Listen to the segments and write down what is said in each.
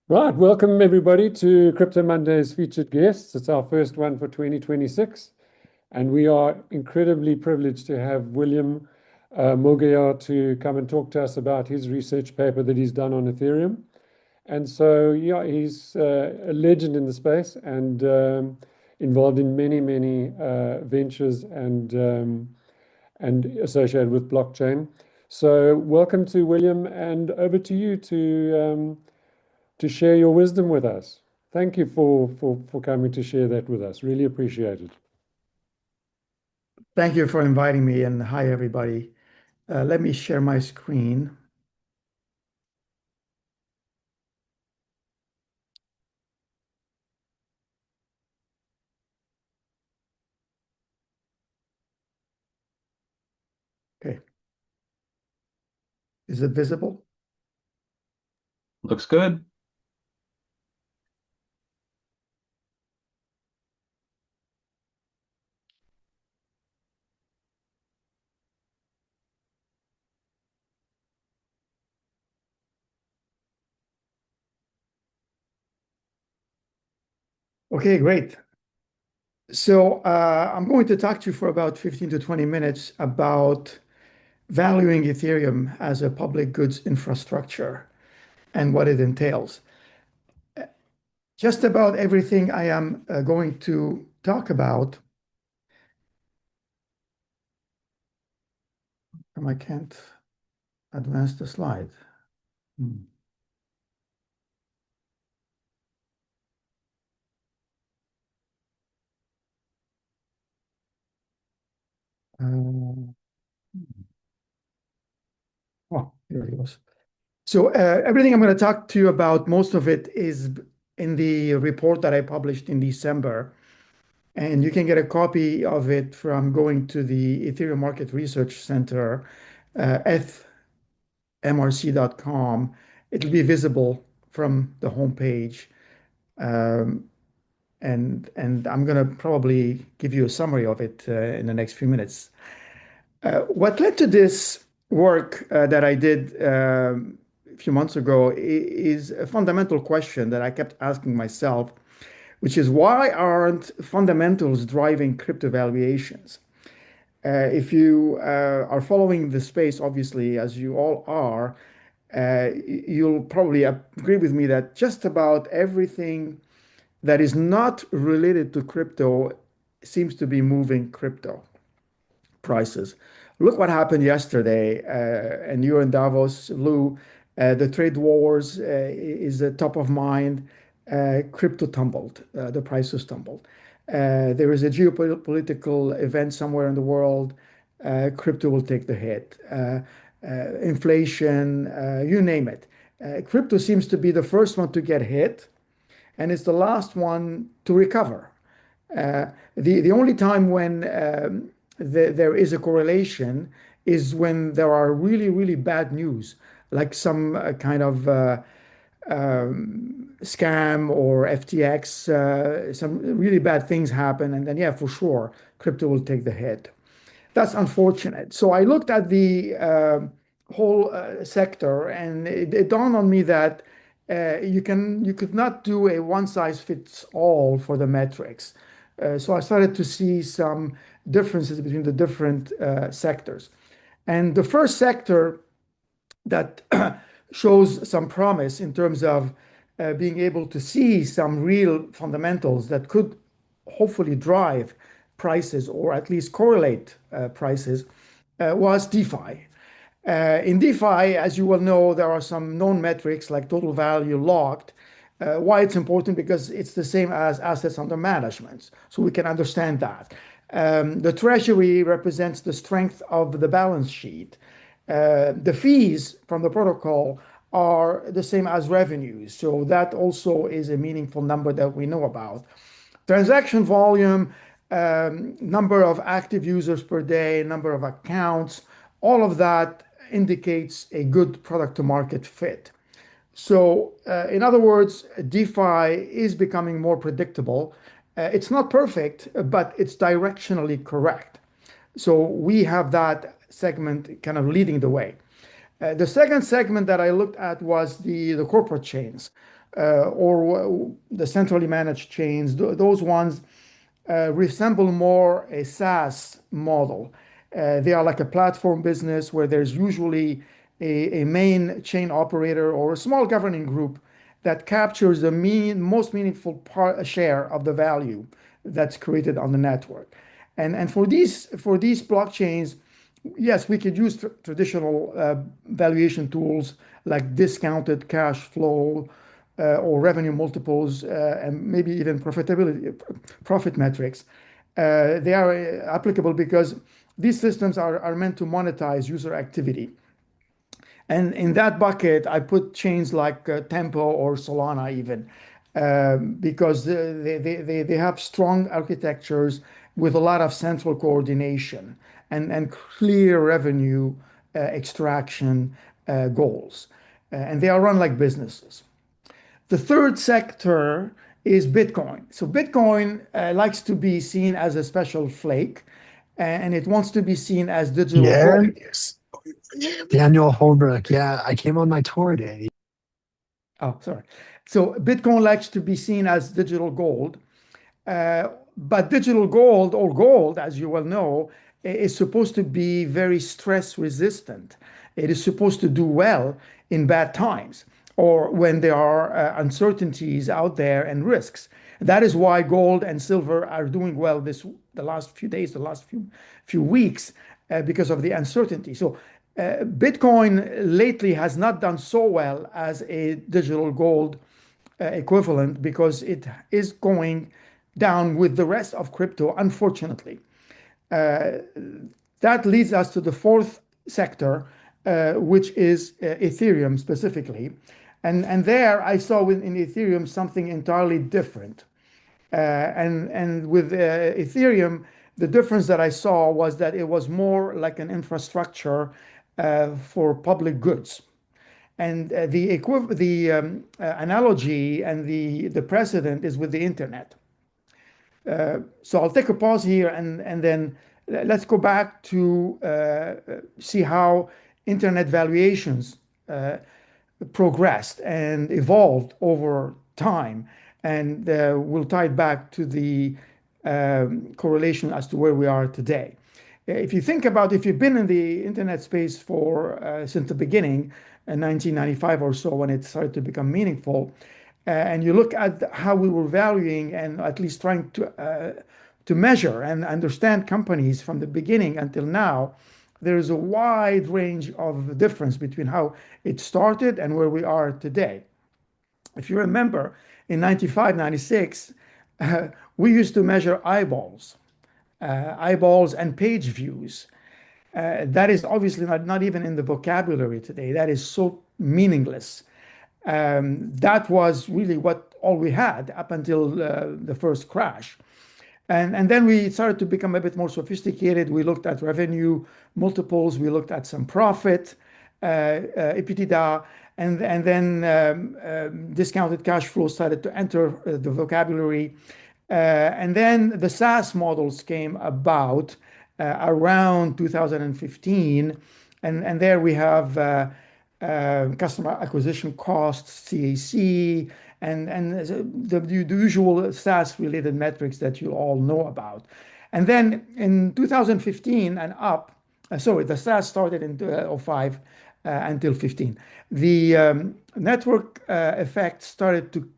Right, welcome everybody to CryptoMondays Featured Guests. It's our first one for 2026, and we are incredibly privileged to have William Mougayar to come and talk to us about his research paper that he's done on Ethereum. And so, yeah, he's a legend in the space and involved in many ventures and associated with blockchain. So, welcome to William, and over to you to share your wisdom with us. Thank you for coming to share that with us. Really appreciate it. Thank you for inviting me, and hi, everybody. Let me share my screen. Okay. Is it visible? Looks good. Okay, great. So I'm going to talk to you for about 15 to 20 minutes about valuing Ethereum as a public goods infrastructure and what it entails. Just about everything I am going to talk about, I can't advance the slide. Oh, here it goes. So everything I'm going to talk to you about, most of it is in the report that I published in December. And you can get a copy of it from going to the Ethereum Market Research Center, ethmrc.com. It'll be visible from the homepage. And I'm going to probably give you a summary of it in the next few minutes. What led to this work that I did a few months ago is a fundamental question that I kept asking myself, which is why aren't fundamentals driving crypto valuations? If you are following the space, obviously, as you all are, you'll probably agree with me that just about everything that is not related to crypto seems to be moving crypto prices. Look what happened yesterday, and you're in Davos, Lou. The trade wars is top of mind. Crypto tumbled, the prices tumbled. There is a geopolitical event somewhere in the world. Crypto will take the hit. Inflation, you name it. Crypto seems to be the first one to get hit, and it's the last one to recover. The only time when there is a correlation is when there are really bad news, like some kind of scam or FTX, some really bad things happen, and then, yeah, for sure, crypto will take the hit. That's unfortunate. So I looked at the whole sector, and it dawned on me that you could not do a one size fits all for the metrics. So I started to see some differences between the different sectors. And the first sector that shows some promise in terms of being able to see some real fundamentals that could hopefully drive prices or at least correlate prices was DeFi. In DeFi, as you well know, there are some known metrics like total value locked. Why it's important? Because it's the same as assets under management. So we can understand that. The treasury represents the strength of the balance sheet. The fees from the protocol are the same as revenues. So that also is a meaningful number that we know about. Transaction volume, number of active users per day, number of accounts, all of that indicates a good product to market fit. So, in other words, DeFi is becoming more predictable. It's not perfect, but it's directionally correct. So we have that segment kind of leading the way. The second segment that I looked at was the corporate chains or the centrally managed chains. Those ones resemble more a SaaS model. They are like a platform business where there's usually a main chain operator or a small governing group that captures the most meaningful share of the value that's created on the network. And for these blockchains, yes, we could use traditional valuation tools like discounted cash flow or revenue multiples and maybe even profit metrics. They are applicable because these systems are meant to monetize user activity. And in that bucket, I put chains like Tempo or Solana even, because they have strong architectures with a lot of central coordination and clear revenue extraction goals. And they are run like businesses. The third sector is Bitcoin. So Bitcoin likes to be seen as a special flake, and it wants to be seen as digital Yeah, gold. yes. Daniel Holbrook. Yeah, I came on my tour day. Oh, sorry. So Bitcoin likes to be seen as digital gold. But digital gold, or gold, as you well know, is supposed to be very stress resistant. It is supposed to do well in bad times or when there are uncertainties out there and risks. That is why gold and silver are doing well the last few days, the last few weeks, because of the uncertainty. So Bitcoin lately has not done so well as a digital gold equivalent because it is going down with the rest of crypto, unfortunately. Uh, that leads us to the fourth sector, which is Ethereum specifically. And there I saw in Ethereum something entirely different. And with Ethereum, the difference that I saw was that it was more like an infrastructure for public goods. And the analogy and the precedent is with the internet. So I'll take a pause here and then let's go back to see how internet valuations progressed and evolved over time. And we'll tie it back to the correlation as to where we are today. If you think about if you've been in the internet space for since the beginning, in 1995 or so, when it started to become meaningful, and you look at how we were valuing and at least trying to measure and understand companies from the beginning until now, there is a wide range of difference between how it started and where we are today. If you remember, in 95, 96, we used to measure eyeballs and page views. That is obviously not even in the vocabulary today. That is so meaningless. That was really what all we had up until the first crash. And then we started to become a bit more sophisticated. We looked at revenue multiples, we looked at some profit, EBITDA, and then discounted cash flow started to enter the vocabulary. And then the SaaS models came about around 2015. And there we have customer acquisition costs, CAC, and the usual SaaS related metrics that you all know about. And then in 2015 and up, sorry, the SaaS started in 05 until 15. The network effect started to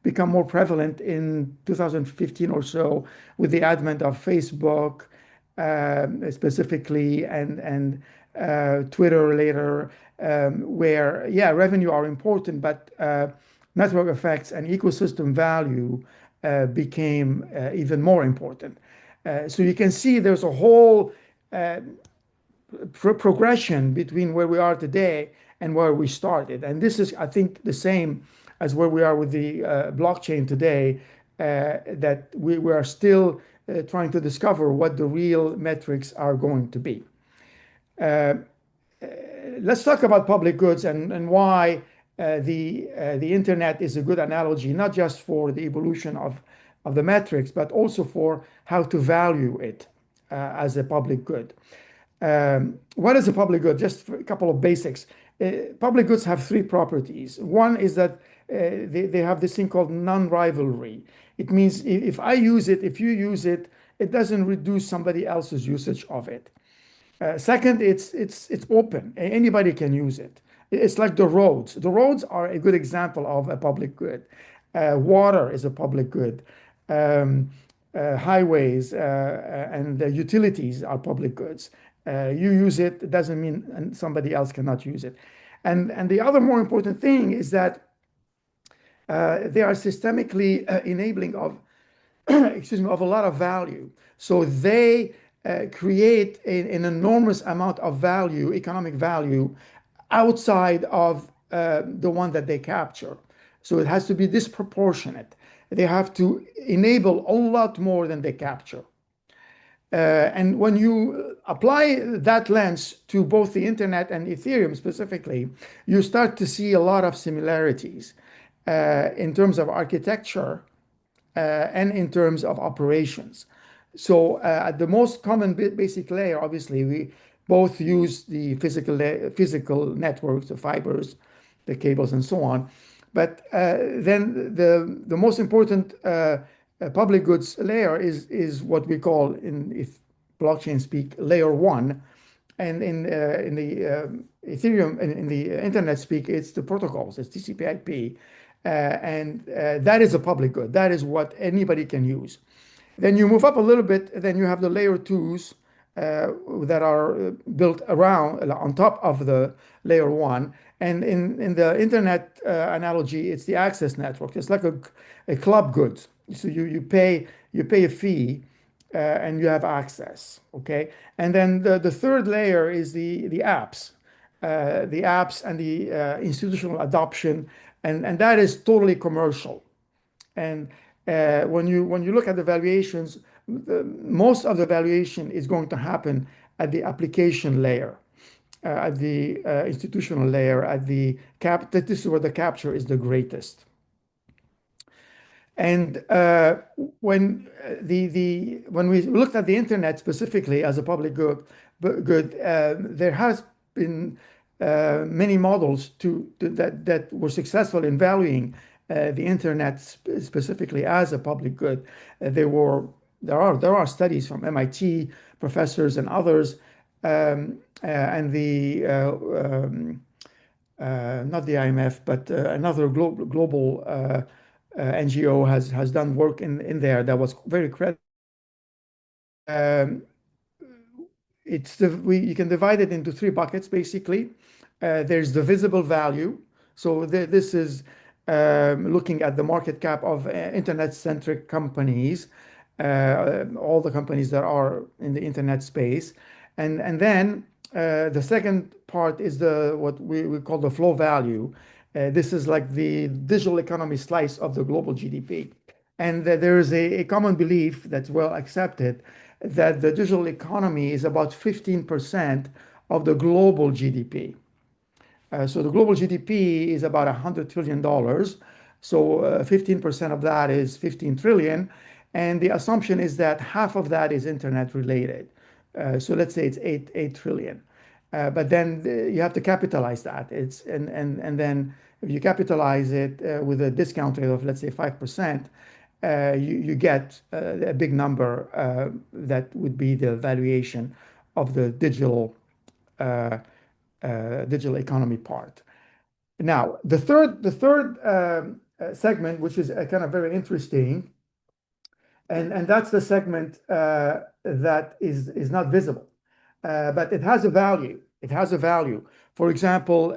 become more prevalent in 2015 or so with the advent of Facebook specifically and Twitter later, where, yeah, revenue are important, but network effects and ecosystem value became even more important. So you can see there's a whole progression between where we are today and where we started. And this is, I think, the same as where we are with the blockchain today, that we are still trying to discover what the real metrics are going to be. Let's talk about public goods and why the internet is a good analogy, not just for the evolution of the metrics, but also for how to value it as a public good. What is a public good? Just a couple of basics. Public goods have three properties. One is that they have this thing called non-rivalry. It means if I use it, if you use it, it doesn't reduce somebody else's usage of it. Second, it's open. Anybody can use it. It's like the roads. The roads are a good example of a public good. Water is a public good. Um, Highways and utilities are public goods. You use it, it doesn't mean somebody else cannot use it. And the other more important thing is that they are systemically enabling of excuse me, of a lot of value. So they create an enormous amount of value, economic value, outside of the one that they capture. So it has to be disproportionate. They have to enable a lot more than they capture. And when you apply that lens to both the internet and Ethereum specifically, you start to see a lot of similarities in terms of architecture and in terms of operations. So at the most common basic layer, obviously, we both use the physical networks, the fibers, the cables, and so on. But then the most important public goods layer is what we call in if blockchain speak layer one, and in the Ethereum in the internet speak it's the protocols, it's TCP/IP, and that is a public good. That is what anybody can use. Then you move up a little bit, then you have the layer twos that are built around on top of the layer one. And in the internet analogy, it's the access network. It's like a club good. So you pay a fee and you have access. Okay. And then the third layer is the apps. The apps and the institutional adoption, and that is totally commercial. And when you look at the valuations, most of the valuation is going to happen at the application layer, at the institutional layer, at the cap. This is where the capture is the greatest. And when we looked at the internet specifically as a public good, there has been many models that were successful in valuing the internet specifically as a public good. There are studies from MIT professors and others, and the not the IMF, but another global NGO has done work in there that was very credible. Um, you can divide it into three buckets basically. There's the visible value. So this is looking at the market cap of internet-centric companies, all the companies that are in the internet space, and then the second part is what we call the flow value. This is like the digital economy slice of the global GDP. And there is a common belief that's well accepted that the digital economy is about 15% of the global GDP. So the global GDP is about $100 trillion. So 15% of that is 15 trillion. And the assumption is that half of that is internet related. So let's say it's 8 trillion. But then you have to capitalize that. And then if you capitalize it with a discount rate of let's say 5%, you get a big number that would be the valuation of the digital economy part. Now, the third segment, which is kind of very interesting, and that's the segment that is not visible, but it has a value. It has a value. For example,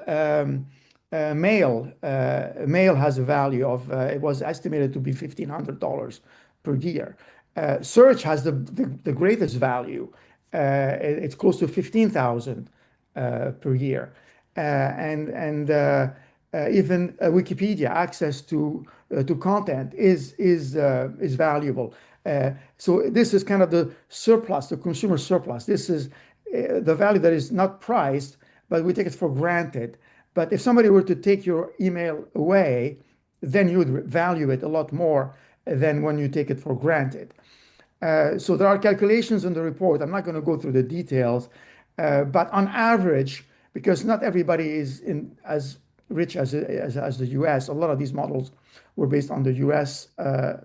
mail has a value of it was estimated to be $1,500 per year. Search has the greatest value. It's close to 15,000 per year, and even Wikipedia access to content is valuable. So this is kind of the surplus, the consumer surplus. This is the value that is not priced, but we take it for granted. But if somebody were to take your email away, then you would value it a lot more than when you take it for granted. So there are calculations in the report. I'm not going to go through the details, But on average, because not everybody is as rich as the US, a lot of these models were based on the US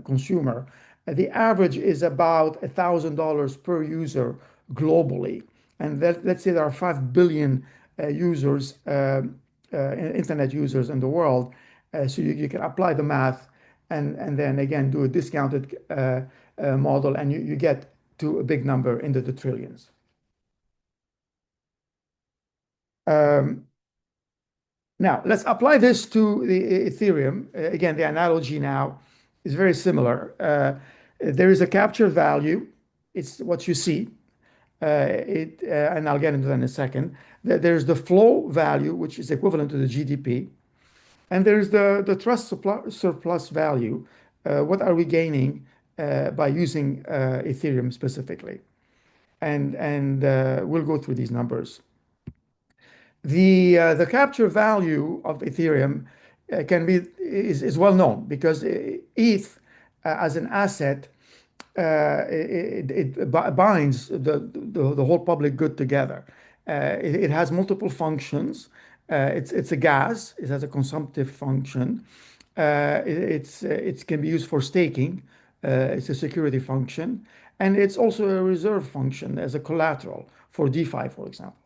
consumer. The average is about $1,000 per user globally. And let's say there are 5 billion users, internet users in the world. So you can apply the math and then again do a discounted model, and you get to a big number into the trillions. Um, Now, let's apply this to the Ethereum. Again, the analogy now is very similar. There is a capture value. It's what you see. And I'll get into that in a second. There's the flow value, which is equivalent to the GDP. And there's the trust surplus value. What are we gaining by using Ethereum specifically? And we'll go through these numbers. The capture value of Ethereum is well known because ETH as an asset it binds the whole public good together. It has multiple functions. It's a gas. It has a consumptive function. It can be used for staking. It's a security function, and it's also a reserve function as a collateral for DeFi, for example.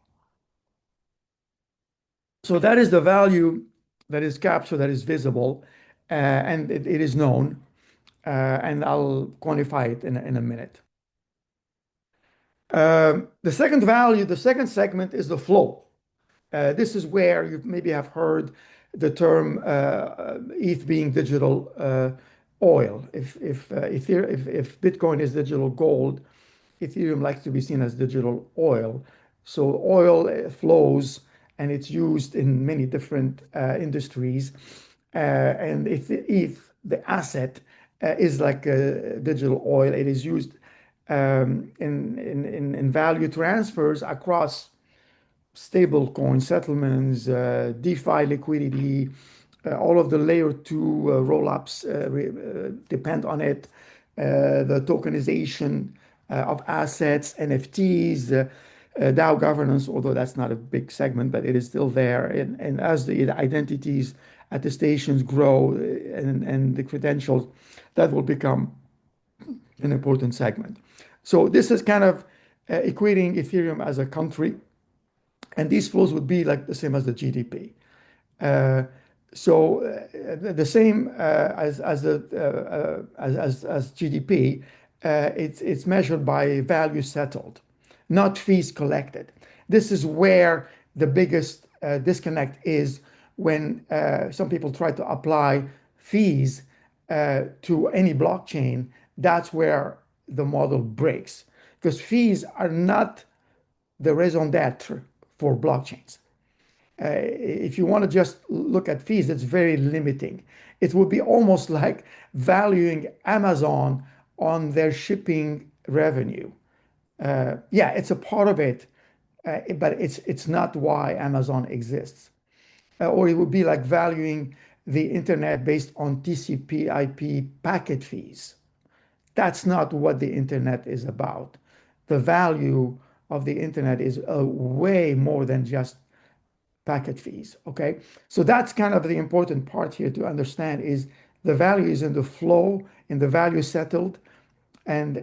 So that is the value that is captured, that is visible, and it is known, and I'll quantify it in a minute. The second value, the second segment is the flow. This is where you maybe have heard the term ETH being digital oil. If Bitcoin is digital gold, Ethereum likes to be seen as digital oil. So oil flows and it's used in many different industries. And if ETH, the asset, is like digital oil, it is used in value transfers across stable coin settlements, DeFi liquidity, all of the layer two roll-ups depend on it. The tokenization of assets, NFTs, DAO governance, although that's not a big segment, but it is still there. And as the identities, attestations grow and the credentials, that will become an important segment. So this is kind of equating Ethereum as a country, and these flows would be like the same as the GDP. The same as GDP, it's measured by value settled, not fees collected. This is where the biggest disconnect is when some people try to apply fees to any blockchain. That's where the model breaks, because fees are not the raison d'etre for blockchains. If you want to just look at fees, it's very limiting. It would be almost like valuing Amazon on their shipping revenue. Yeah, it's a part of it, but it's not why Amazon exists. Or it would be like valuing the internet based on TCP/IP packet fees. That's not what the internet is about. The value of the internet is way more than just packet fees. Okay, so that's kind of the important part here to understand is the value is in the flow, in the value settled, and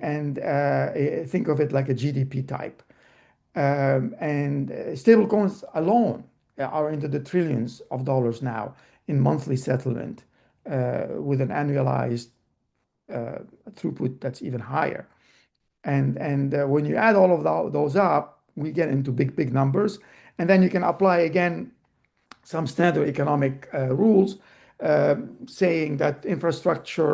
think of it like a GDP type. And stablecoins alone are into the trillions of dollars now in monthly settlement, with an annualized throughput that's even higher. And when you add all of those up, we get into big numbers. And then you can apply again some standard economic rules saying that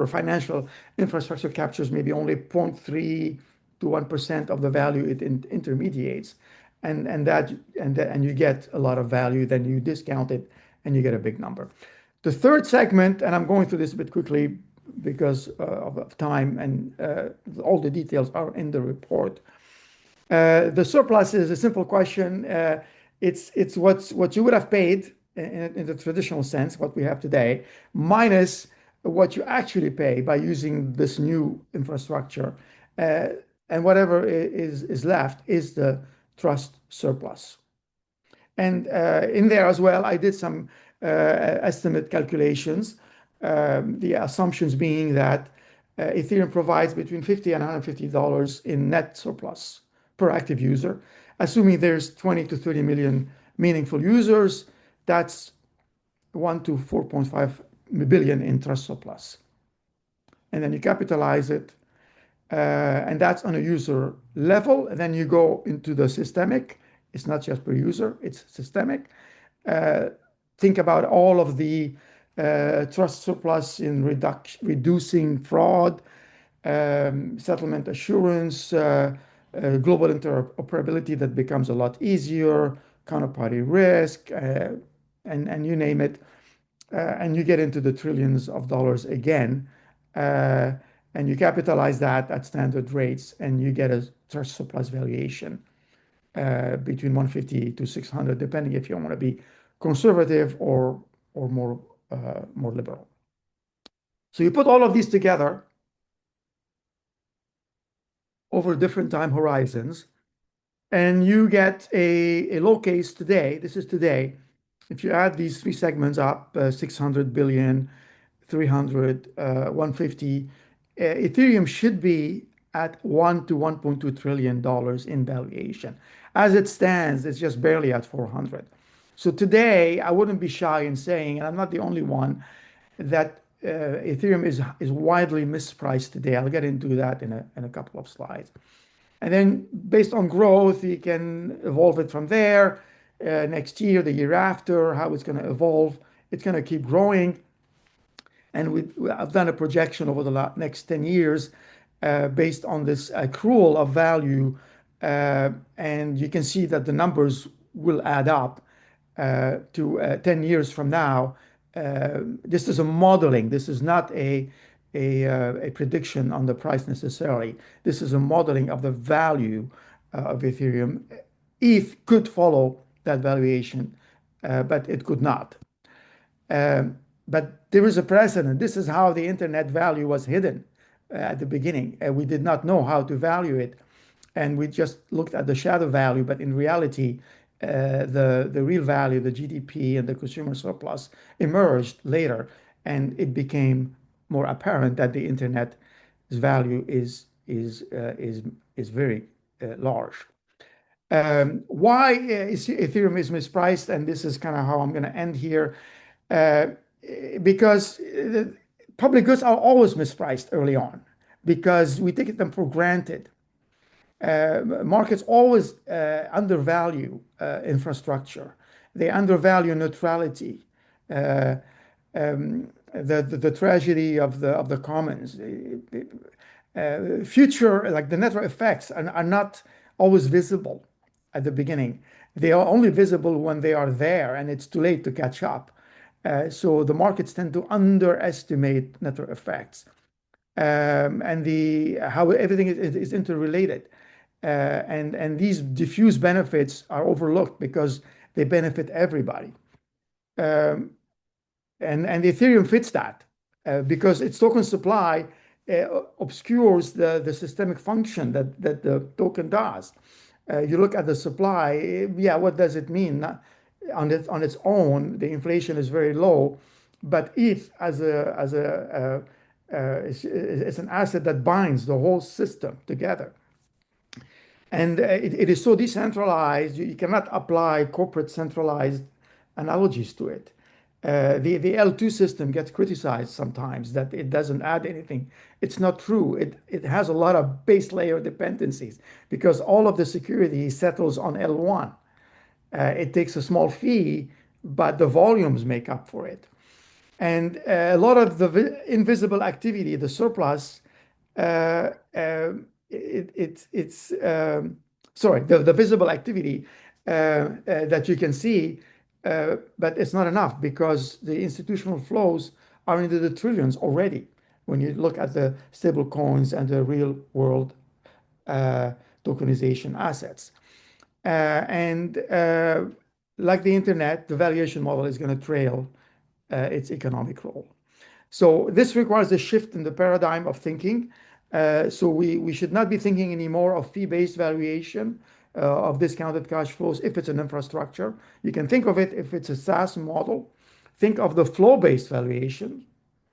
financial infrastructure captures maybe only 0.3 to 1% of the value it intermediates. And you get a lot of value, then you discount it and you get a big number. The third segment, and I'm going through this a bit quickly because of time, and all the details are in the report. The surplus is a simple question. It's what you would have paid in the traditional sense, what we have today, minus what you actually pay by using this new infrastructure. And whatever is left is the trust surplus. And in there as well, I did some estimate calculations. The assumptions being that Ethereum provides between $50 and $150 in net surplus per active user. Assuming there's 20 to 30 million meaningful users, that's 1 to 4.5 billion in trust surplus. And then you capitalize it, and that's on a user level. And then you go into the systemic. It's not just per user, it's systemic. Think about all of the trust surplus in reducing fraud, settlement assurance, global interoperability that becomes a lot easier, counterparty risk, and you name it. And you get into the trillions of dollars again. And you capitalize that at standard rates, and you get a trust surplus valuation between 150 to 600, depending if you want to be conservative or more liberal. So you put all of these together over different time horizons, and you get a low case today. This is today. If you add these three segments up, 600 billion, 300, 150, Ethereum should be at $1 to $1.2 trillion in valuation. As it stands, it's just barely at 400. So today, I wouldn't be shy in saying, and I'm not the only one, that Ethereum is widely mispriced today. I'll get into that in a couple of slides. And then based on growth, you can evolve it from there. Next year, the year after, how it's going to evolve. It's going to keep growing. And I've done a projection over the next 10 years based on this accrual of value. And you can see that the numbers will add up to 10 years from now. This is a modeling. This is not a prediction on the price necessarily. This is a modeling of the value of Ethereum. ETH could follow that valuation, but it could not. But there is a precedent. This is how the internet value was hidden at the beginning. We did not know how to value it, and we just looked at the shadow value. But in reality, the real value, the GDP and the consumer surplus, emerged later, and it became more apparent that the internet's value is very large. Why Ethereum is mispriced, and this is kind of how I'm going to end here. Because public goods are always mispriced early on because we take them for granted. Markets always undervalue infrastructure. They undervalue neutrality. The tragedy of the commons. Future, like the network effects, are not always visible at the beginning. They are only visible when they are there, and it's too late to catch up. So the markets tend to underestimate network effects, and how everything is interrelated, and these diffuse benefits are overlooked because they benefit everybody. And Ethereum fits that because its token supply obscures the systemic function that the token does. You look at the supply, yeah, what does it mean? On its own, the inflation is very low, but ETH as it's an asset that binds the whole system together. And it is so decentralized, you cannot apply corporate centralized analogies to it. The L2 system gets criticized sometimes that it doesn't add anything. It's not true. It has a lot of base layer dependencies because all of the security settles on L1. It takes a small fee, but the volumes make up for it. And a lot of the invisible activity, the surplus, the visible activity that you can see, but it's not enough because the institutional flows are into the trillions already when you look at the stable coins and the real world tokenization assets. Like the internet, the valuation model is going to trail its economic role. So this requires a shift in the paradigm of thinking. So we should not be thinking anymore of fee-based valuation. of discounted cash flows if it's an infrastructure. You can think of it if it's a SaaS model. Think of the flow-based valuation.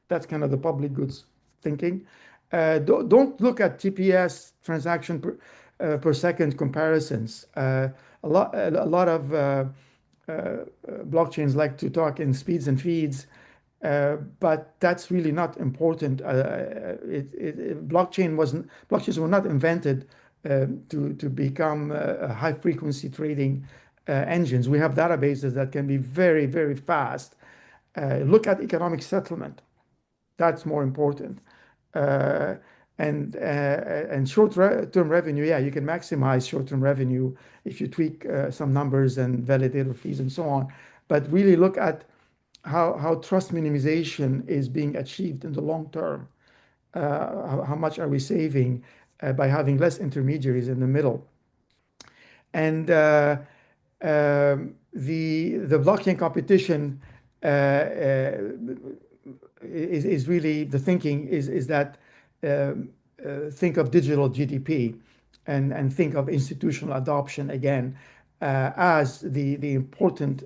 That's kind of the public goods thinking. Don't look at TPS transaction per second comparisons. A lot of blockchains like to talk in speeds and feeds, but that's really not important. Blockchains were not invented to become high frequency trading engines. We have databases that can be very, very fast. Look at economic settlement. That's more important. Uh, and short-term revenue, yeah, you can maximize short-term revenue if you tweak some numbers and validator fees and so on. But really look at how trust minimization is being achieved in the long term. How much are we saving by having less intermediaries in the middle? And the blockchain competition is really the thinking is that think of digital GDP and think of institutional adoption again as the important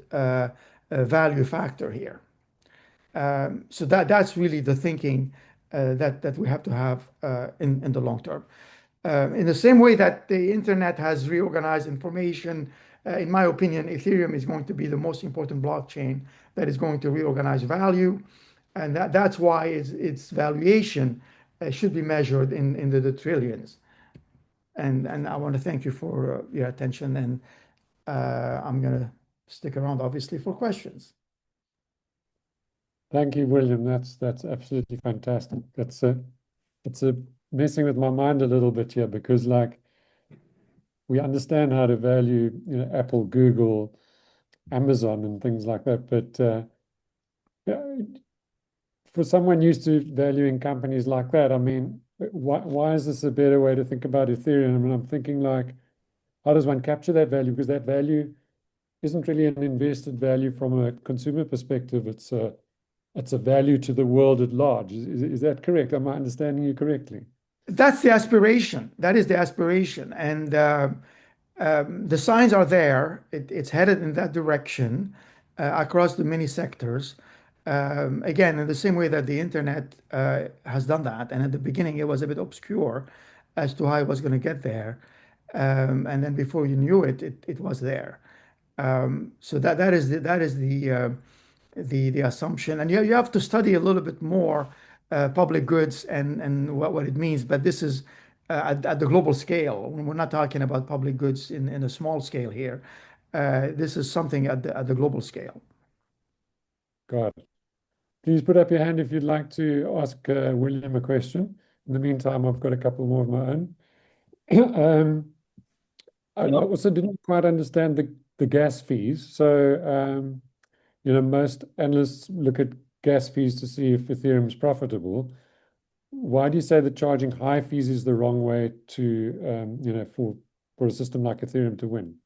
value factor here. So that's really the thinking that we have to have in the long term. In the same way that the internet has reorganized information, in my opinion, Ethereum is going to be the most important blockchain that is going to reorganize value. And that's why its valuation should be measured in the trillions. And I want to thank you for your attention. And I'm going to stick around, obviously, for questions. Thank you, William. That's absolutely fantastic. It's a messing with my mind a little bit here because like we understand how to value, Apple, Google, Amazon, and things like that, but yeah, for someone used to valuing companies like that, I mean, why is this a better way to think about Ethereum? I mean, I'm thinking like, how does one capture that value? Because that value isn't really an invested value from a consumer perspective. It's a value to the world at large. Is that correct? Am I understanding you correctly? That's the aspiration. That is the aspiration. And the signs are there. It's headed in that direction across the many sectors. Again, in the same way that the internet has done that. And at the beginning, it was a bit obscure as to how it was going to get there. And then before you knew it, it was there. So that is the assumption. And you have to study a little bit more public goods and what it means. But this is at the global scale. We're not talking about public goods in a small scale here. This is something at the global scale. Got it. Please put up your hand if you'd like to ask William a question. In the meantime, I've got a couple more of my own. I also didn't quite understand the gas fees. So, most analysts look at gas fees to see if Ethereum is profitable. Why do you say that charging high fees is the wrong way to, for a system like Ethereum to win?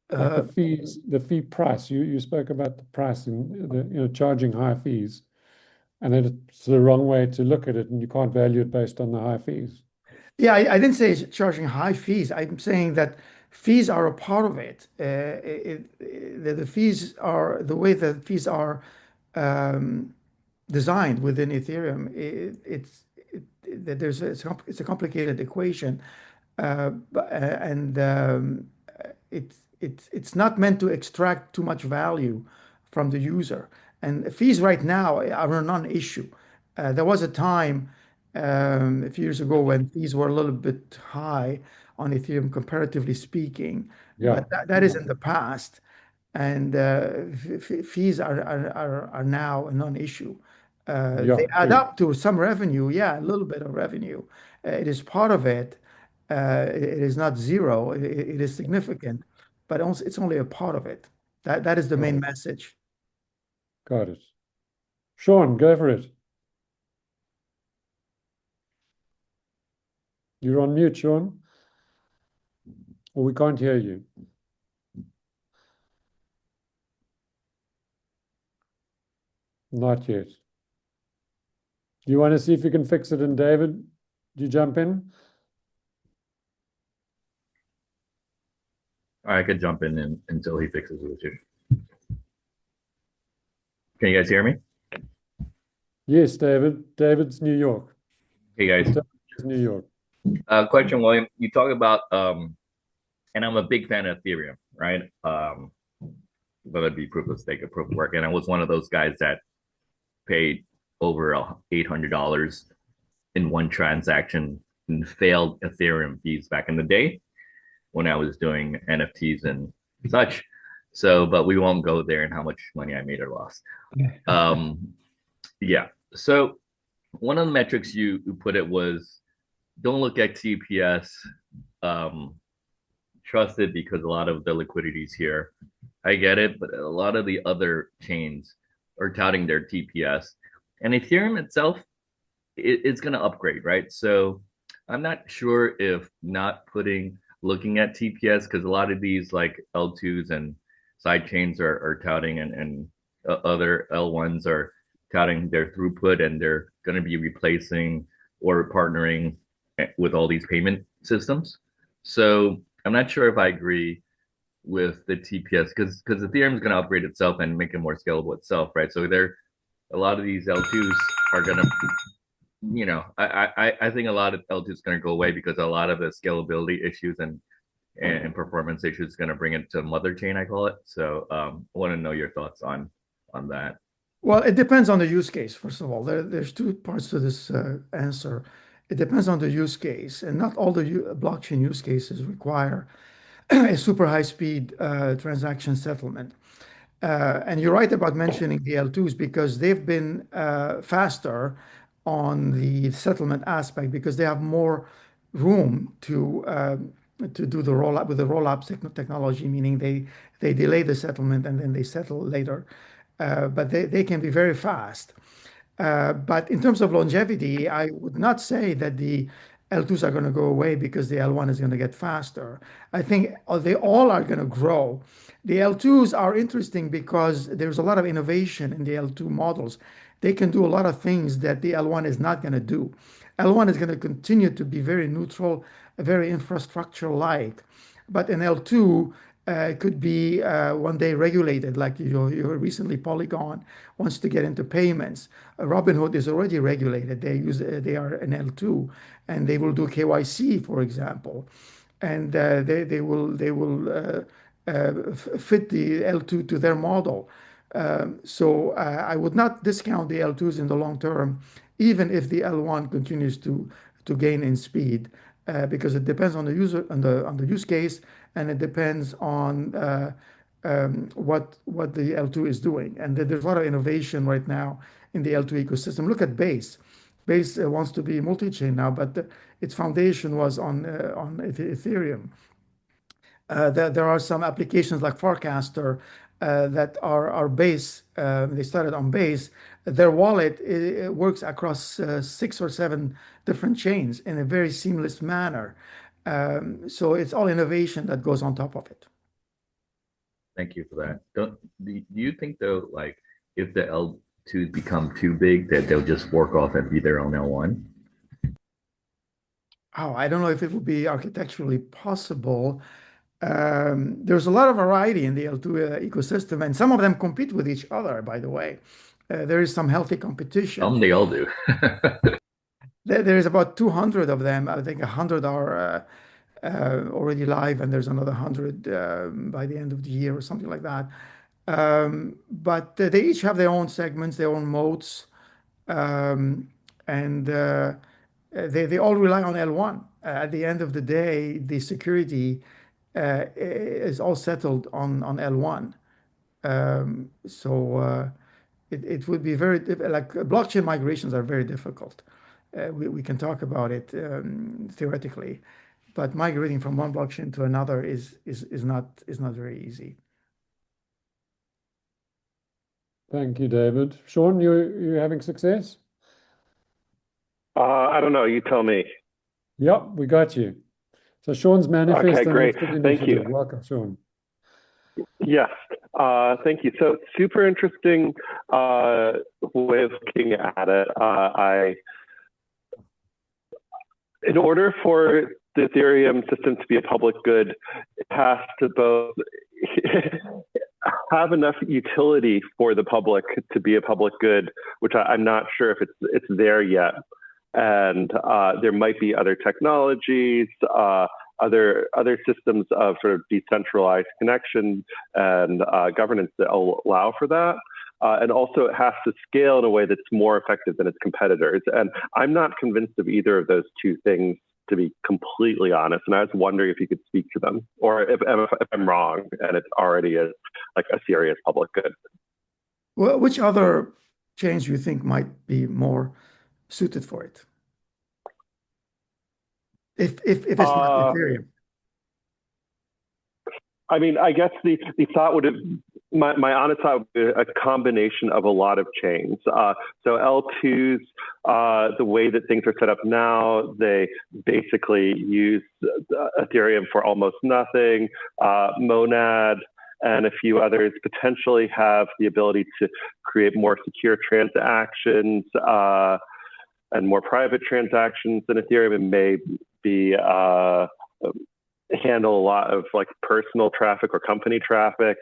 Like the fee price. You spoke about the price and charging high fees, and then it's the wrong way to look at it, and you can't value it based on the high fees. Yeah, I didn't say charging high fees. I'm saying that fees are a part of it. The fees are the way that fees are um, designed within Ethereum. It's a complicated equation, and it's not meant to extract too much value from the user. And fees right now are a non-issue. There was a time a few years ago when fees were a little bit high on Ethereum, comparatively speaking, Yeah, but that is in the past. And fees are now a non-issue. yeah, They add true. up to some revenue, yeah, a little bit of revenue. It is part of it. It is not zero. It is significant, but also it's only a part of it. That is the Got main it. message. Got it. Sean, go for it. You're on mute, Sean, or we can't hear you. Not yet. Do you want to see if you can fix it? And David, do you jump in? I could jump in until he fixes the issue. Can you guys hear me? Yes, David. David's New York. Hey guys. David's New York. Question, William. You talk about and I'm a big fan of Ethereum, right? Whether it be proof of stake or proof of work. And I was one of those guys that paid over $800 in one transaction and failed Ethereum fees back in the day when I was doing NFTs and such. So, but we won't go there and how much money I made or lost. Yeah. So one of the metrics you put it was don't look at TPS. Trust it because a lot of the liquidity is here. I get it, but a lot of the other chains are touting their TPS, and Ethereum itself it's going to upgrade, right? So I'm not sure if not looking at TPS because a lot of these like L2s and side chains are touting and other L1s are touting their throughput and they're going to be replacing or partnering with all these payment systems. So I'm not sure if I agree with the TPS because Ethereum is going to upgrade itself and make it more scalable itself, right? So a lot of these L2s are going to, I think a lot of L2 is going to go away because a lot of the scalability issues and performance issues is going to bring it to mother chain, I call it. So I want to know your thoughts on that. Well, it depends on the use case. First of all, there's two parts to this answer. It depends on the use case, and not all the blockchain use cases require a super high speed transaction settlement. And you're right about mentioning the L2s because they've been faster on the settlement aspect because they have more room to do the rollup with the rollup technology, meaning they delay the settlement and then they settle later. But they can be very fast. But in terms of longevity, I would not say that the L2s are going to go away because the L1 is going to get faster. I think they all are going to grow. The L2s are interesting because there's a lot of innovation in the L2 models. They can do a lot of things that the L1 is not going to do. L1 is going to continue to be very neutral, very infrastructure-like. But an L2 could be one day regulated, like recently Polygon wants to get into payments. Robinhood is already regulated. They are an L2, and they will do KYC, for example, and they will fit the L2 to their model. So I would not discount the L2s in the long term, even if the L1 continues to gain in speed, because it depends on the user on the use case, and it depends on what the L2 is doing. And there's a lot of innovation right now in the L2 ecosystem. Look at Base. Base wants to be multi-chain now, but its foundation was on Ethereum. There are some applications like Forecaster that are Base. They started on Base. Their wallet it works across 6 or 7 different chains in a very seamless manner. So it's all innovation that goes on top of it. Thank you for that. Do you think though, like if the L2s become too big, that they'll just fork off and be their own L1? Oh, I don't know if it would be architecturally possible. There's a lot of variety in the L2 ecosystem, and some of them compete with each other, by the way. There is some healthy competition. They all do. There is about 200 of them. I think 100 are already live, and there's another 100 by the end of the year or something like that. But they each have their own segments, their own modes, and they all rely on L1. At the end of the day, the security is all settled on L1. So it would be very like blockchain migrations are very difficult. We can talk about it theoretically, but migrating from one blockchain to another is not very easy. Thank you, David. Sean, you having success? I don't know. You tell me. Yep, we got you. So Sean's manifest. Okay, great. Thank you. Welcome, Sean. Yes, thank you. So super interesting way of looking at it. In order for the Ethereum system to be a public good, it has to both have enough utility for the public to be a public good, which I'm not sure if it's there yet. And there might be other technologies, other systems of sort of decentralized connection and governance that allow for that. And also, it has to scale in a way that's more effective than its competitors. And I'm not convinced of either of those two things, to be completely honest. And I was wondering if you could speak to them, or if I'm wrong and it's already like a serious public good. Well, which other chains do you think might be more suited for it? If it's not Ethereum. I mean, I guess the thought would have, my honest thought would be a combination of a lot of chains. So L2s, the way that things are set up now, they basically use Ethereum for almost nothing. Monad and a few others potentially have the ability to create more secure transactions and more private transactions than Ethereum. It may be handle a lot of like personal traffic or company traffic.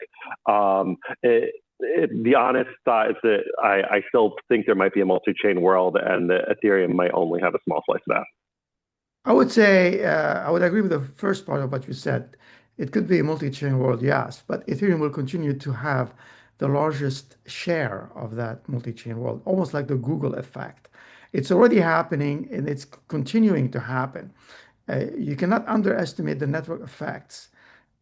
The honest thought is that I still think there might be a multi-chain world, and that Ethereum might only have a small slice of that. I would say I would agree with the first part of what you said. It could be a multi-chain world, yes, but Ethereum will continue to have the largest share of that multi-chain world, almost like the Google effect. It's already happening and it's continuing to happen. You cannot underestimate the network effects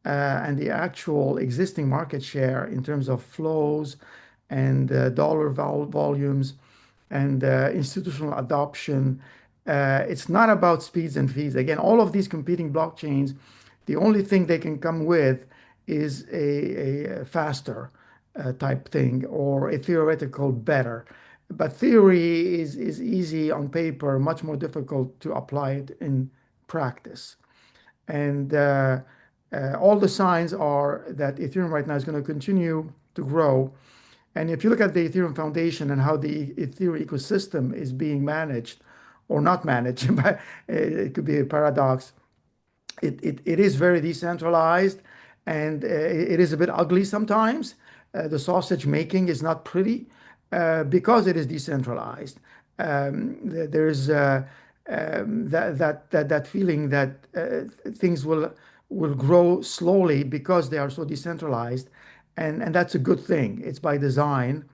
and the actual existing market share in terms of flows and dollar volumes and institutional adoption. It's not about speeds and fees. Again, all of these competing blockchains, the only thing they can come with is a faster type thing or a theoretical better. But theory is easy on paper, much more difficult to apply it in practice. And all the signs are that Ethereum right now is going to continue to grow. And if you look at the Ethereum Foundation and how the Ethereum ecosystem is being managed or not managed, but it could be a paradox. It is very decentralized and it is a bit ugly sometimes. The sausage making is not pretty because it is decentralized. There's that feeling that things will grow slowly because they are so decentralized, and that's a good thing. It's by design,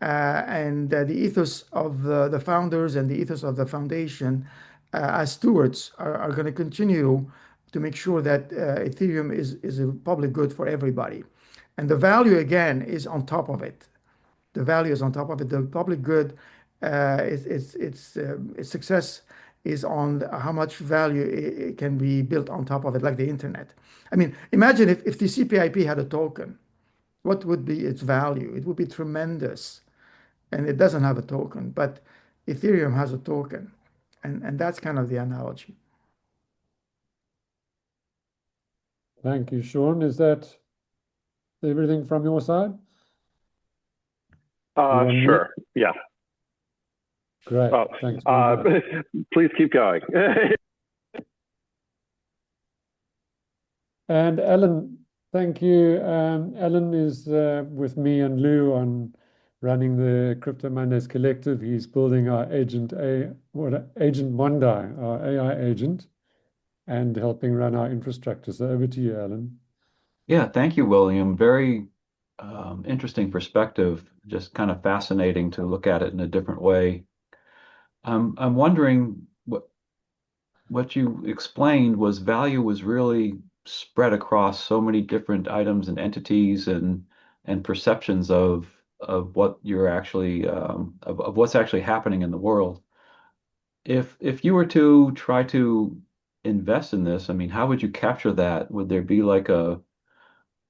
and the ethos of the founders and the ethos of the foundation as stewards are going to continue to make sure that Ethereum is a public good for everybody, and the value again is on top of it. The value is on top of it. The public good, its success is on how much value it can be built on top of it, like the internet. I mean, imagine if the CPIP had a token, what would be its value? It would be tremendous. And it doesn't have a token, but Ethereum has a token. And that's kind of the analogy. Thank you, Sean. Is that everything from your side? Sure. Yeah. Great. Thanks. Please keep going. And Alan, thank you. Alan is with me and Lou on running the Crypto Mondays Collective. He's building our Agent Mondi, our AI agent, and helping run our infrastructure. So over to you, Alan. Yeah, thank you, William. Very interesting perspective, just kind of fascinating to look at it in a different way. I'm wondering what you explained was value was really spread across so many different items and entities and perceptions of what you're actually of what's actually happening in the world. If you were to try to invest in this, I mean, how would you capture that? Would there be like a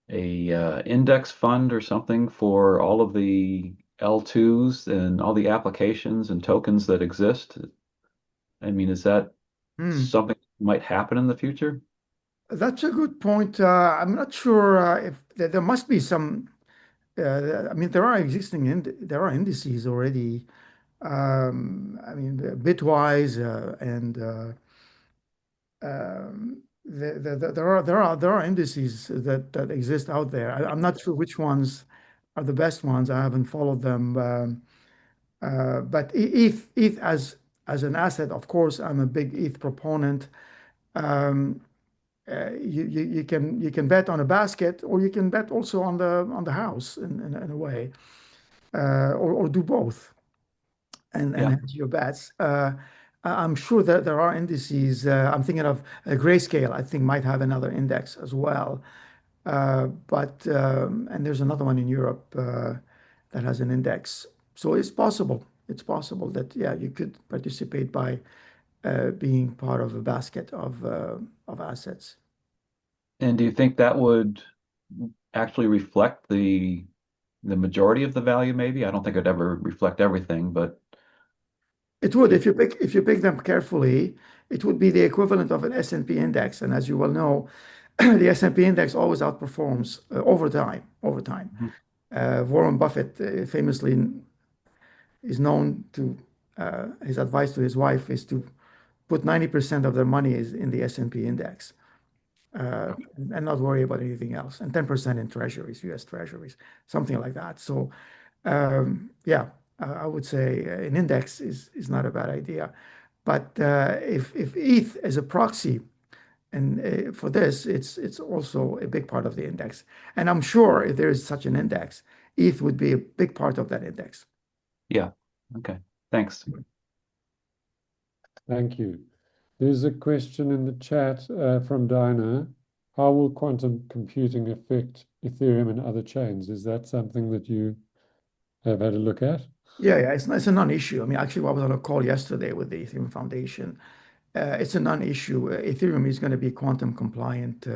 index fund or something for all of the L2s and all the applications and tokens that exist? I mean, is that something that might happen in the future? That's a good point. I'm not sure if there must be some. I mean, there are indices already. I mean, Bitwise and There are indices that exist out there. I'm not sure which ones are the best ones. I haven't followed them. But ETH as an asset, of course, I'm a big ETH proponent. Um, you can bet on a basket, or you can bet also on the house in a way, or do both and Yeah. hedge your bets. I'm sure that there are indices. I'm thinking of Grayscale. I think might have another index as well. And there's another one in Europe that has an index. So it's possible. It's possible that yeah, you could participate by being part of a basket of assets. And do you think that would actually reflect the majority of the value, maybe? I don't think it'd ever reflect everything, but It would, if you pick them carefully, it would be the equivalent of an S&P index. And as you well know, the S&P index always outperforms over time. Over time, Mhm. Warren Buffett famously is known to his advice to his wife is to put 90% of their money is in the S&P index and not worry about anything else, and 10% in treasuries, U.S. treasuries, something like that. So yeah, I would say an index is not a bad idea. But if ETH is a proxy, and for this, it's also a big part of the index. And I'm sure if there is such an index, ETH would be a big part of that index. yeah. Okay. Thanks. Thank you. There's a question in the chat from Dinah. How will quantum computing affect Ethereum and other chains? Is that something that you have had a look at? Yeah, it's a non-issue. I mean, actually, I was on a call yesterday with the Ethereum Foundation. It's a non-issue. Ethereum is going to be quantum compliant.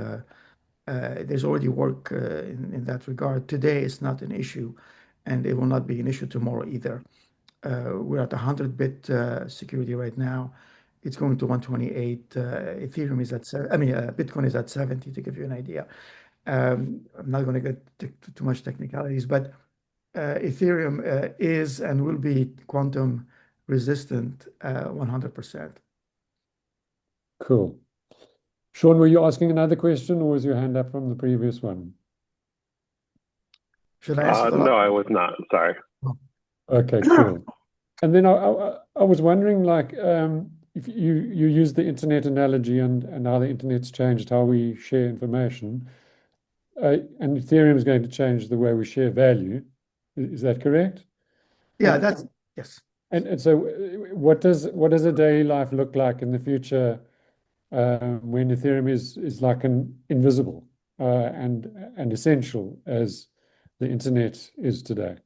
There's already work in that regard. Today, it's not an issue, and it will not be an issue tomorrow either. We're at 100-bit security right now. It's going to 128. Ethereum is at, I mean, Bitcoin is at 70, to give you an idea. I'm not going to get too much technicalities, but Ethereum is and will be quantum resistant 100%. Cool. Sean, were you asking another question, or was your hand up from the previous one? Should I answer the No, last I was not. Sorry. Okay, cool. And then I was wondering, like, if you use the internet analogy and how the internet's changed how we share information, and Ethereum is going to change the way we share value. Is that correct? Yeah, And yes. and so, what does a daily life look like in the future when Ethereum is like an invisible and essential as the internet is today?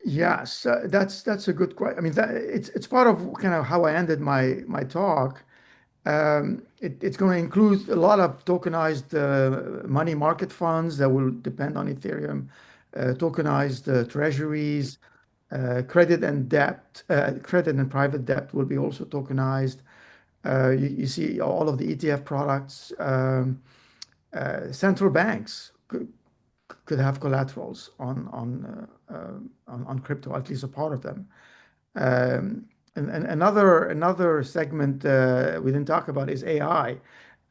Yes, that's a good question. I mean, it's part of kind of how I ended my talk. It's going to include a lot of tokenized money market funds that will depend on Ethereum, tokenized treasuries, credit and private debt will be also tokenized. You see all of the ETF products. Central banks could have collaterals on crypto, at least a part of them. And another segment we didn't talk about is AI.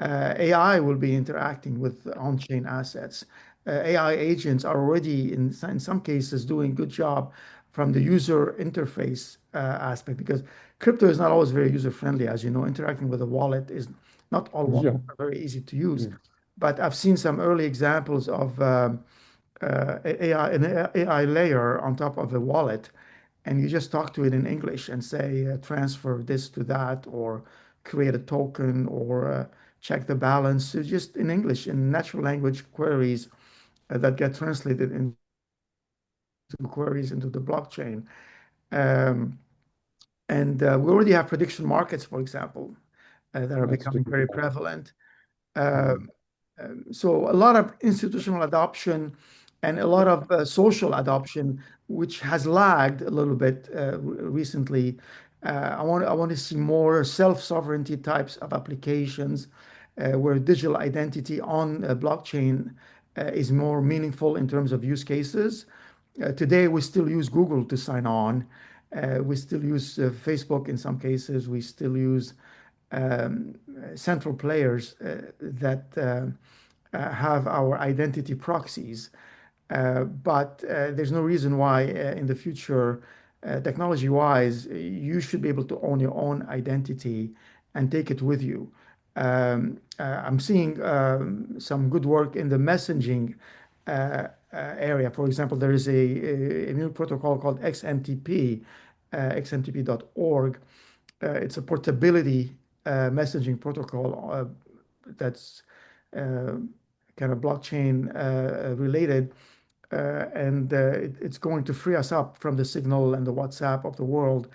AI will be interacting with on-chain assets. AI agents are already in some cases doing a good job from the user interface aspect because crypto is not always very user friendly. As you know, interacting with a wallet is not all Yeah. wallets are very easy to use. Yeah. But I've seen some early examples of an AI layer on top of a wallet, and you just talk to it in English and say, transfer this to that, or create a token, or check the balance. So just in English, in natural language queries that get translated into queries into the blockchain. Um, and we already have prediction markets, for example, that are That's becoming doing very well. prevalent. Mhm. So a lot of institutional adoption and a lot of social adoption, which has lagged a little bit recently. I want to see more self-sovereignty types of applications where digital identity on a blockchain is more meaningful in terms of use cases. Today, we still use Google to sign on. We still use Facebook in some cases. We still use central players that have our identity proxies. But there's no reason why in the future, technology-wise, you should be able to own your own identity and take it with you. I'm seeing some good work in the messaging area. For example, there is a new protocol called XMTP, xmtp.org. It's a portability messaging protocol that's uh, kind of blockchain related. It's going to free us up from the Signal and the WhatsApp of the world,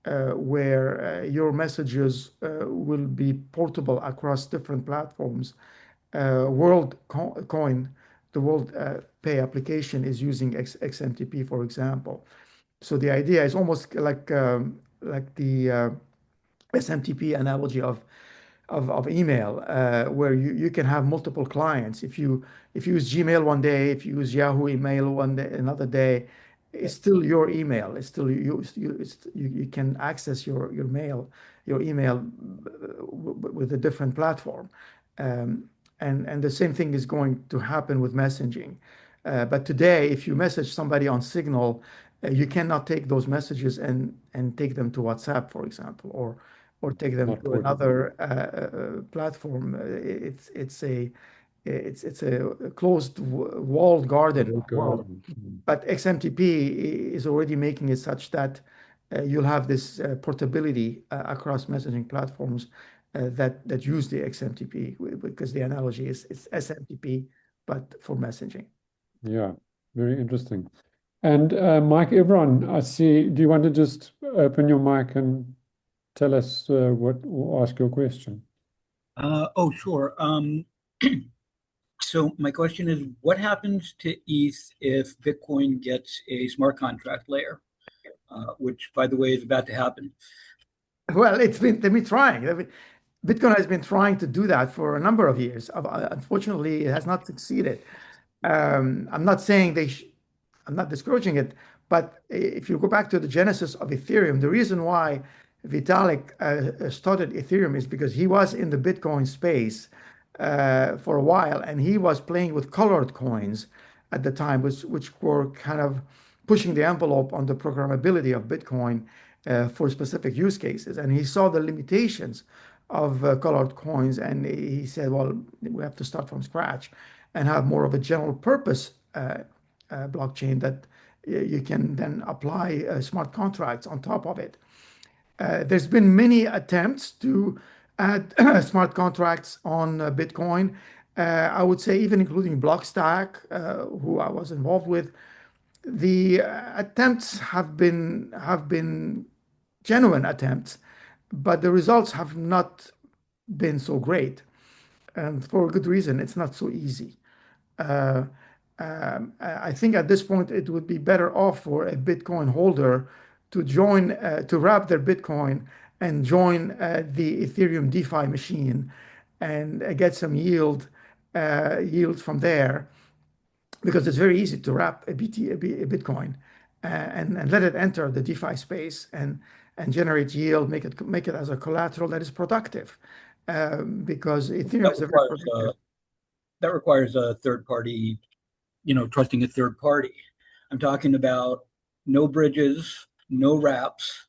where your messages will be portable across different platforms. WorldCoin, the World Pay application, is using XMTP, for example. So the idea is almost like the SMTP analogy of email, where you can have multiple clients. If you use Gmail one day, if you use Yahoo email one day, another day, it's still your email. It's still you can access your mail, your email with a different platform. Um, and the same thing is going to happen with messaging. But today, if you message somebody on Signal, you cannot take those messages and take them to WhatsApp, for example, or take them Not to portable. another platform. It's a closed walled garden Walled world. garden. Mm. But XMTP is already making it such that you'll have this portability across messaging platforms that use the XMTP, because the analogy is it's SMTP but for messaging. Yeah, very interesting. And Mike Ebron, I see. Do you want to just open your mic and tell us what, or ask your question? Oh, sure. So my question is, what happens to ETH if Bitcoin gets a smart contract layer, which, by the way, is about to happen? Well, they've been trying. Bitcoin has been trying to do that for a number of years. Unfortunately, it has not succeeded. I'm not saying I'm not discouraging it, but if you go back to the genesis of Ethereum, the reason why Vitalik started Ethereum is because he was in the Bitcoin space for a while, and he was playing with colored coins at the time, which were kind of pushing the envelope on the programmability of Bitcoin for specific use cases. And he saw the limitations of colored coins, and he said, well, we have to start from scratch and have more of a general purpose blockchain that you can then apply smart contracts on top of it. There's been many attempts to add smart contracts on Bitcoin. I would say even including Blockstack, who I was involved with. The attempts have been genuine attempts, but the results have not been so great, and for a good reason. It's not so easy. Uh, I think at this point it would be better off for a Bitcoin holder to join, to wrap their Bitcoin and join the Ethereum DeFi machine and get some yield from there, because it's very easy to wrap a Bitcoin and let it enter the DeFi space and generate yield, make it as a collateral that is productive, because Ethereum That is a very requires productive. that requires a third party, trusting a third party. I'm talking about no bridges, no wraps,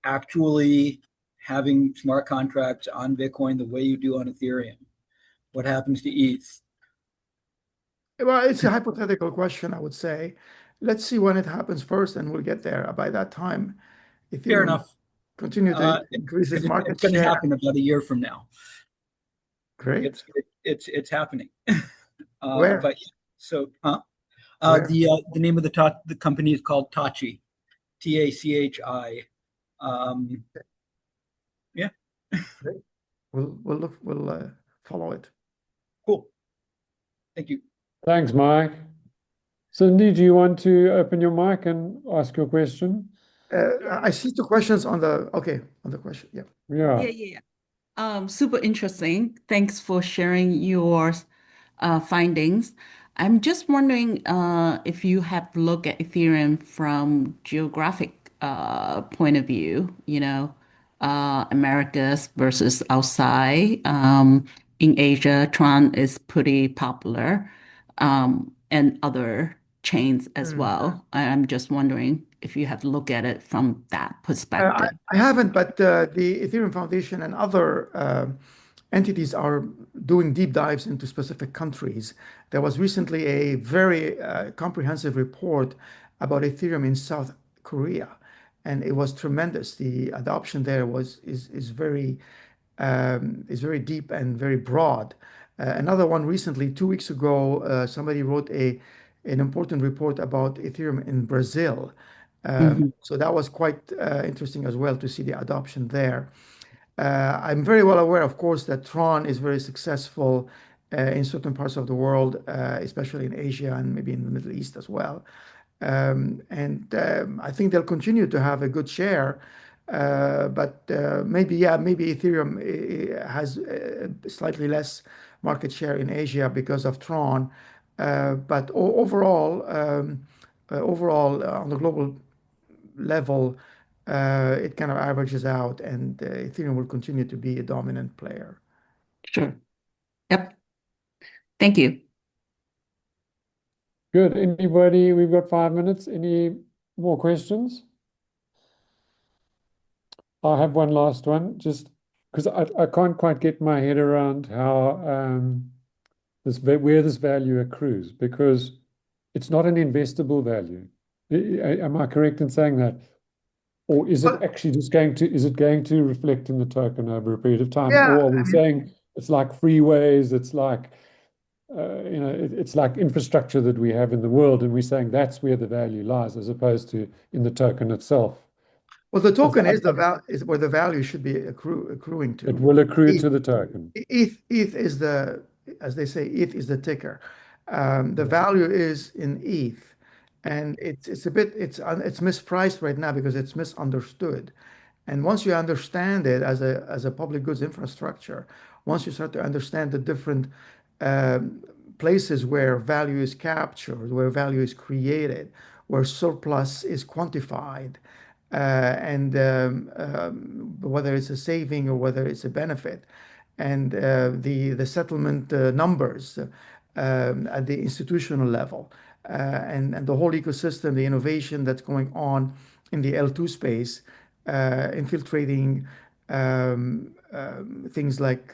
actually having smart contracts on Bitcoin the way you do on Ethereum. What happens to ETH? Well, it's a hypothetical question, I would say. Let's see when it happens first, and we'll get there. By that time, Fair Ethereum enough, continue to increase its because it's market going to share. happen about a year from now. Great. It's happening. Where? But so Where? the name of the company is called Tachi, TACHI. Um, yeah, Great. We'll follow it. cool. Thank you. Thanks, Mike. Cindy, do you want to open your mic and ask your question? I see two questions on the question. Yeah. Yeah. Yeah. Super interesting. Thanks for sharing your findings. I'm just wondering if you have looked at Ethereum from geographic point of view, Americas versus outside. In Asia, Tron is pretty popular, and other chains as well. I'm just wondering if you have to look at it from that perspective. I haven't, but the Ethereum Foundation and other entities are doing deep dives into specific countries. There was recently a very comprehensive report about Ethereum in South Korea, and it was tremendous. The adoption there is very deep and very broad. Another one recently, 2 weeks ago, somebody wrote an important report about Ethereum in Brazil. Mhm. So that was quite interesting as well to see the adoption there. I'm very well aware, of course, that Tron is very successful in certain parts of the world, especially in Asia and maybe in the Middle East as well. And I think they'll continue to have a good share. But maybe, yeah, maybe Ethereum has slightly less market share in Asia because of Tron. But overall, on the global level, it kind of averages out, and Ethereum will continue to be a dominant player. Sure. Yep. Thank you. Good. Anybody? We've got 5 minutes. Any more questions? I have one last one, just because I can't quite get my head around how where this value accrues, because it's not an investable value. Am I correct in saying that? Or is it actually just is it going to reflect in the token over a period of time? Yeah, Or are we I mean, saying it's like freeways, it's like it's like infrastructure that we have in the world, and we're saying that's where the value lies, as opposed to in the token itself. well, the It's, token is is where the value should be accruing it to. will accrue ETH, to the token. ETH is as they say, ETH is the ticker. The value is in ETH, and it's mispriced right now because it's misunderstood. And once you understand it as a public goods infrastructure, once you start to understand the different places where value is captured, where value is created, where surplus is quantified, and whether it's a saving or whether it's a benefit, and the settlement numbers at the institutional level, and the whole ecosystem, the innovation that's going on in the L2 space, infiltrating things like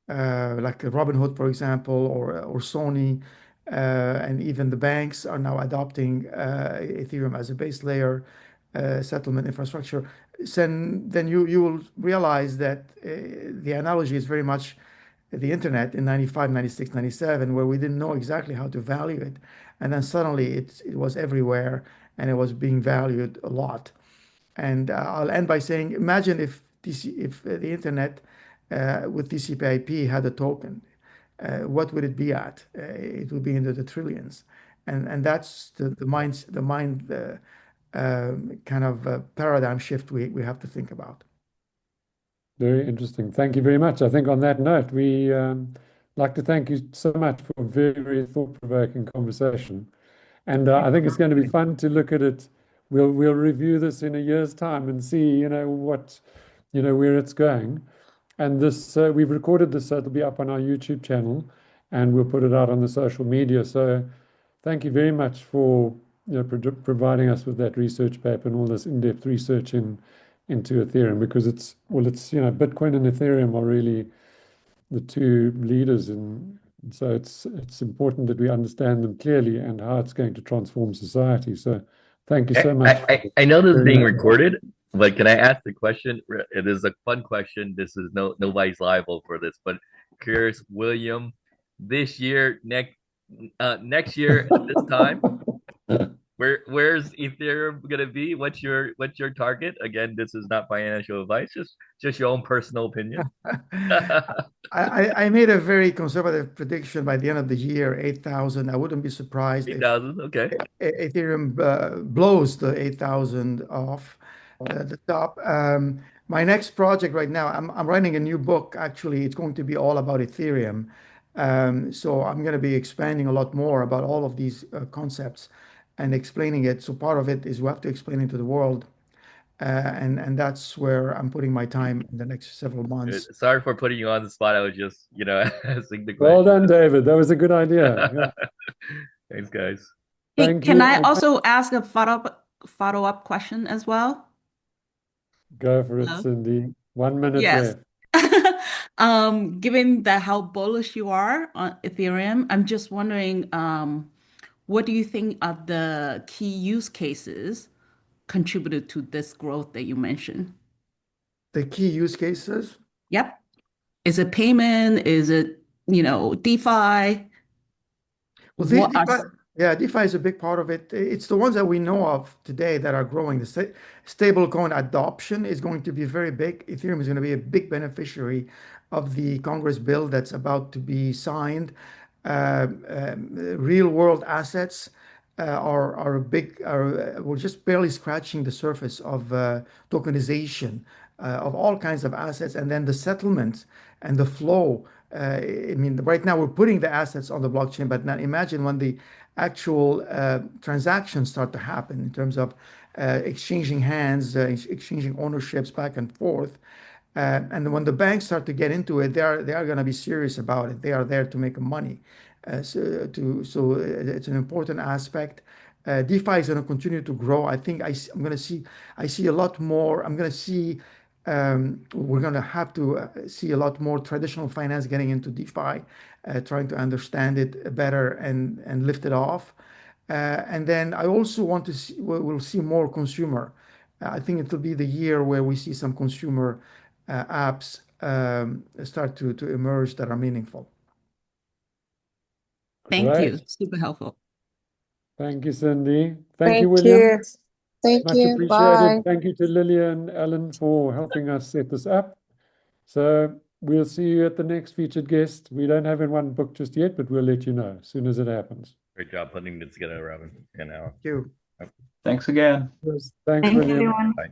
Robinhood, for example, or Sony, and even the banks are now adopting Ethereum as a base layer settlement infrastructure. Then you will realize that the analogy is very much the internet in 95, 96, 97, where we didn't know exactly how to value it. And then suddenly it was everywhere and it was being valued a lot. And I'll end by saying, imagine if the internet with TCP/IP had a token, what would it be at? It would be into the trillions, and that's the mind kind of paradigm shift we have to think about. Very interesting. Thank you very much. I think on that note, we like to thank you so much for a very, very thought-provoking conversation. And I think it's going to be fun to look at it. We'll review this in a year's time and see, where it's going. And this we've recorded this, so it'll be up on our YouTube channel, and we'll put it out on the social media. So thank you very much for providing us with that research paper and all this in-depth research into Ethereum, because it's Bitcoin and Ethereum are really the two leaders, and so it's important that we understand them clearly and how it's going to transform society. So thank you so much. I know this is being recorded, but can I ask the question? It is a fun question. This is nobody's liable for this, but curious, William, this year, next year at this time, where's Ethereum gonna be? What's your target? Again, this is not financial advice, just your own personal opinion. I made a very conservative prediction by the end of the year, 8,000. I wouldn't be surprised if 8,000, okay. Ethereum blows the 8,000 off the top. My next project right now, I'm writing a new book. Actually, it's going to be all about Ethereum. So I'm going to be expanding a lot more about all of these concepts and explaining it. So part of it is we have to explain it to the world. And that's where I'm putting my time in the next several months. Sorry for putting you on the spot. I was just, asking the Well question. done, David. That was a good idea. Yeah. Thanks, guys. Hey, Thank can you. I And also ask a follow-up question as well? go for it, Hello? Cindy. 1 minute Yes. left. Given that how bullish you are on Ethereum, I'm just wondering, what do you think are the key use cases contributed to this growth that you mentioned? The key use cases. Yep. Is it payment? Is it, DeFi? Well, What are DeFi is a big part of it. It's the ones that we know of today that are growing. The stablecoin adoption is going to be very big. Ethereum is going to be a big beneficiary of the Congress bill that's about to be signed. Real world assets are a big, we're just barely scratching the surface of tokenization of all kinds of assets, and then the settlement and the flow. I mean, right now we're putting the assets on the blockchain, but now imagine when the actual transactions start to happen in terms of exchanging hands, exchanging ownerships back and forth. And when the banks start to get into it, they are going to be serious about it. They are there to make money. So it's an important aspect. DeFi is going to continue to grow. I think I'm going to see. I see a lot more. I'm going to see. We're going to have to see a lot more traditional finance getting into DeFi, trying to understand it better and lift it off. And then I also want to see. We'll see more consumer. I think it will be the year where we see some consumer apps start to emerge that are meaningful. Thank you. Great. Super helpful. Thank you, Cindy. Thank Thank you, William. you. Thank Much you. appreciated. Bye. Thank you to Lillian, Alan, for helping us set this up. So we'll see you at the next featured guest. We don't have one booked just yet, but we'll let you know as soon as it happens. Great job putting this together, Robin and Al. Thank you. Thanks again. Thanks, Thank you, William. everyone. Bye.